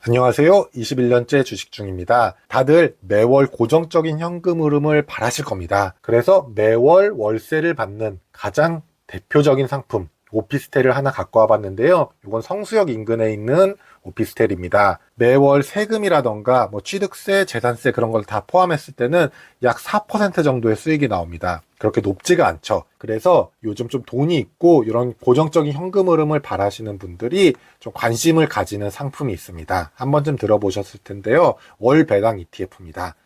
안녕하세요. 21년째 주식 중입니다. 다들 매월 고정적인 현금 흐름을 바라실 겁니다. 그래서 매월 월세를 받는 가장 대표적인 상품, 오피스텔을 하나 갖고 와봤는데요. 이건 성수역 인근에 있는 오피스텔입니다. 매월 세금이라던가 취득세, 재산세 그런 걸 다 포함했을 때는 약 4% 정도의 수익이 나옵니다. 그렇게 높지가 않죠. 그래서 요즘 좀 돈이 있고 이런 고정적인 현금 흐름을 바라시는 분들이 좀 관심을 가지는 상품이 있습니다. 한 번쯤 들어보셨을 텐데요. 월 배당 ETF입니다.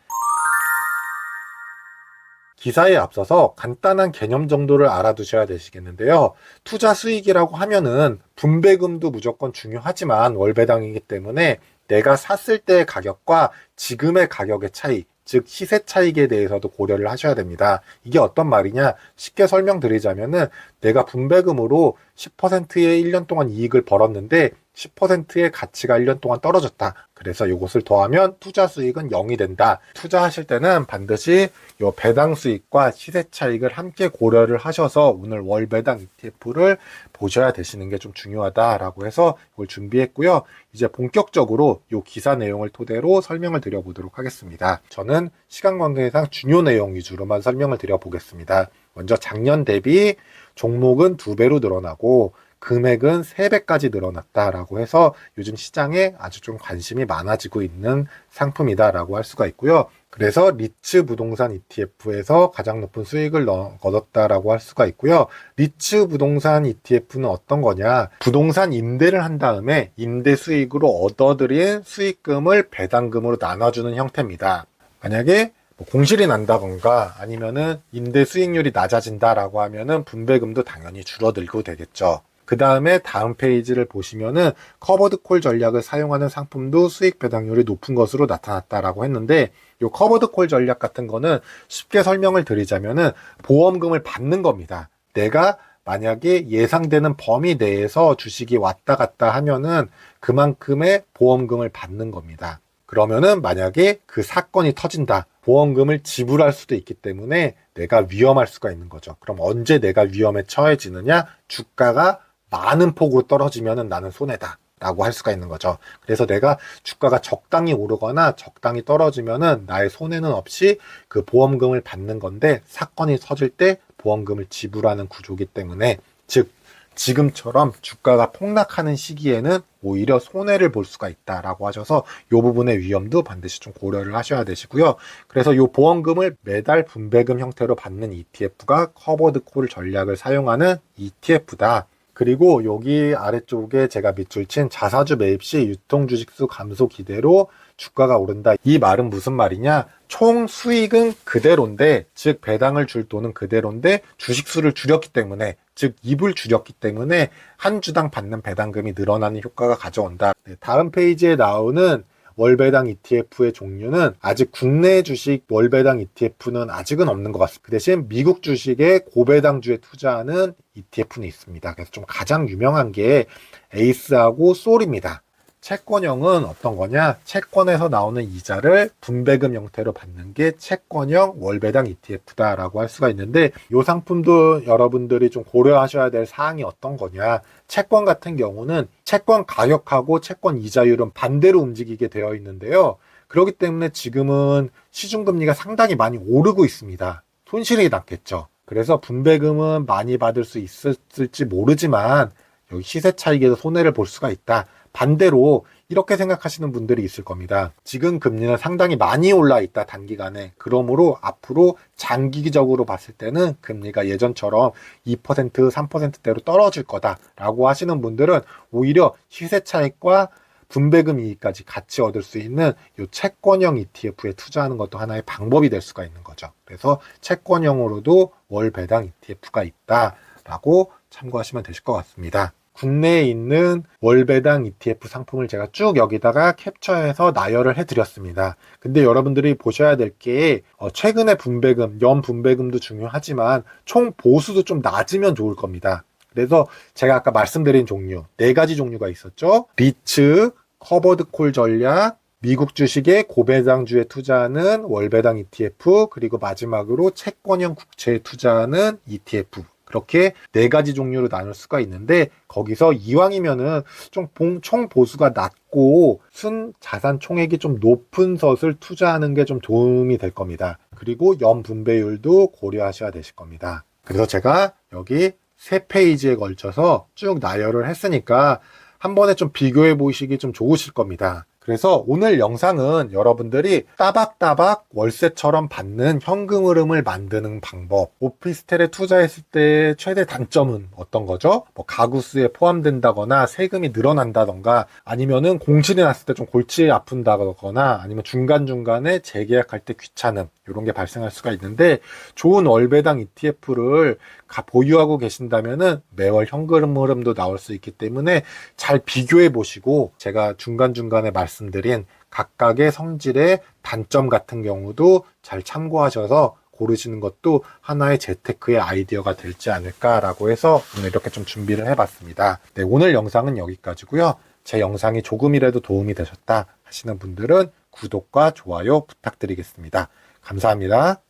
기사에 앞서서 간단한 개념 정도를 알아두셔야 되시겠는데요. 투자 수익이라고 하면은 분배금도 무조건 중요하지만 월배당이기 때문에 내가 샀을 때의 가격과 지금의 가격의 차이, 즉 시세 차익에 대해서도 고려를 하셔야 됩니다. 이게 어떤 말이냐? 쉽게 설명드리자면은 내가 분배금으로 10%의 1년 동안 이익을 벌었는데 10%의 가치가 1년 동안 떨어졌다. 그래서 이것을 더하면 투자 수익은 0이 된다. 투자하실 때는 반드시 이 배당 수익과 시세 차익을 함께 고려를 하셔서 오늘 월 배당 ETF를 보셔야 되시는 게 좀 중요하다라고 해서 이걸 준비했고요. 이제 본격적으로 이 기사 내용을 토대로 설명을 드려보도록 하겠습니다. 저는 시간 관계상 중요 내용 위주로만 설명을 드려보겠습니다. 먼저 작년 대비 종목은 2배로 늘어나고 금액은 3배까지 늘어났다라고 해서 요즘 시장에 아주 좀 관심이 많아지고 있는 상품이다라고 할 수가 있고요. 그래서 리츠 부동산 ETF에서 가장 높은 수익을 얻었다라고 할 수가 있고요. 리츠 부동산 ETF는 어떤 거냐? 부동산 임대를 한 다음에 임대 수익으로 얻어들인 수익금을 배당금으로 나눠주는 형태입니다. 만약에 공실이 난다던가 아니면은 임대 수익률이 낮아진다라고 하면은 분배금도 당연히 줄어들고 되겠죠. 그 다음에 다음 페이지를 보시면은 커버드 콜 전략을 사용하는 상품도 수익 배당률이 높은 것으로 나타났다라고 했는데 이 커버드 콜 전략 같은 거는 쉽게 설명을 드리자면은 보험금을 받는 겁니다. 내가 만약에 예상되는 범위 내에서 주식이 왔다 갔다 하면은 그만큼의 보험금을 받는 겁니다. 그러면은 만약에 그 사건이 터진다. 보험금을 지불할 수도 있기 때문에 내가 위험할 수가 있는 거죠. 그럼 언제 내가 위험에 처해지느냐? 주가가 많은 폭으로 떨어지면 나는 손해다 라고 할 수가 있는 거죠. 그래서 내가 주가가 적당히 오르거나 적당히 떨어지면은 나의 손해는 없이 그 보험금을 받는 건데 사건이 터질 때 보험금을 지불하는 구조이기 때문에 즉 지금처럼 주가가 폭락하는 시기에는 오히려 손해를 볼 수가 있다라고 하셔서 이 부분의 위험도 반드시 좀 고려를 하셔야 되시고요. 그래서 이 보험금을 매달 분배금 형태로 받는 ETF가 커버드 콜 전략을 사용하는 ETF다. 그리고 여기 아래쪽에 제가 밑줄 친 자사주 매입 시 유통 주식수 감소 기대로 주가가 오른다. 이 말은 무슨 말이냐? 총 수익은 그대로인데, 즉 배당을 줄 돈은 그대로인데 주식수를 줄였기 때문에, 즉 입을 줄였기 때문에 한 주당 받는 배당금이 늘어나는 효과가 가져온다. 다음 페이지에 나오는 월배당 ETF의 종류는 아직 국내 주식 월배당 ETF는 아직은 없는 것 같습니다. 그 대신 미국 주식의 고배당주에 투자하는 ETF는 있습니다. 그래서 좀 가장 유명한 게 에이스하고 솔입니다. 채권형은 어떤 거냐? 채권에서 나오는 이자를 분배금 형태로 받는 게 채권형 월배당 ETF다라고 할 수가 있는데 이 상품도 여러분들이 좀 고려하셔야 될 사항이 어떤 거냐? 채권 같은 경우는 채권 가격하고 채권 이자율은 반대로 움직이게 되어 있는데요. 그렇기 때문에 지금은 시중금리가 상당히 많이 오르고 있습니다. 손실이 났겠죠. 그래서 분배금은 많이 받을 수 있을지 모르지만 여기 시세 차익에서 손해를 볼 수가 있다. 반대로 이렇게 생각하시는 분들이 있을 겁니다. 지금 금리는 상당히 많이 올라 있다 단기간에. 그러므로 앞으로 장기적으로 봤을 때는 금리가 예전처럼 2%, 3%대로 떨어질 거다라고 하시는 분들은 오히려 시세 차익과 분배금 이익까지 같이 얻을 수 있는 이 채권형 ETF에 투자하는 것도 하나의 방법이 될 수가 있는 거죠. 그래서 채권형으로도 월 배당 ETF가 있다라고 참고하시면 되실 것 같습니다. 국내에 있는 월배당 ETF 상품을 제가 쭉 여기다가 캡처해서 나열을 해드렸습니다. 근데 여러분들이 보셔야 될 게 최근에 분배금, 연 분배금도 중요하지만 총 보수도 좀 낮으면 좋을 겁니다. 그래서 제가 아까 말씀드린 종류, 4가지 종류가 있었죠. 리츠, 커버드 콜 전략, 미국 주식의 고배당주에 투자하는 월배당 ETF, 그리고 마지막으로 채권형 국채에 투자하는 ETF. 그렇게 4가지 종류로 나눌 수가 있는데, 거기서 이왕이면은 좀 총 보수가 낮고 순자산 총액이 좀 높은 것을 투자하는 게 좀 도움이 될 겁니다. 그리고 연분배율도 고려하셔야 되실 겁니다. 그래서 제가 여기 3페이지에 걸쳐서 쭉 나열을 했으니까 한 번에 좀 비교해 보시기 좀 좋으실 겁니다. 그래서 오늘 영상은 여러분들이 따박따박 월세처럼 받는 현금 흐름을 만드는 방법, 오피스텔에 투자했을 때 최대 단점은 어떤 거죠? 뭐 가구수에 포함된다거나 세금이 늘어난다던가, 아니면은 공실이 났을 때 좀 골치 아픈다거나, 아니면 중간중간에 재계약할 때 귀찮음, 이런 게 발생할 수가 있는데, 좋은 월배당 ETF를 보유하고 계신다면은 매월 현금 흐름도 나올 수 있기 때문에 잘 비교해 보시고, 제가 중간중간에 말씀드린 각각의 성질의 단점 같은 경우도 잘 참고하셔서 고르시는 것도 하나의 재테크의 아이디어가 될지 않을까라고 해서 오늘 이렇게 좀 준비를 해봤습니다. 네, 오늘 영상은 여기까지고요. 제 영상이 조금이라도 도움이 되셨다 하시는 분들은 구독과 좋아요 부탁드리겠습니다. 감사합니다.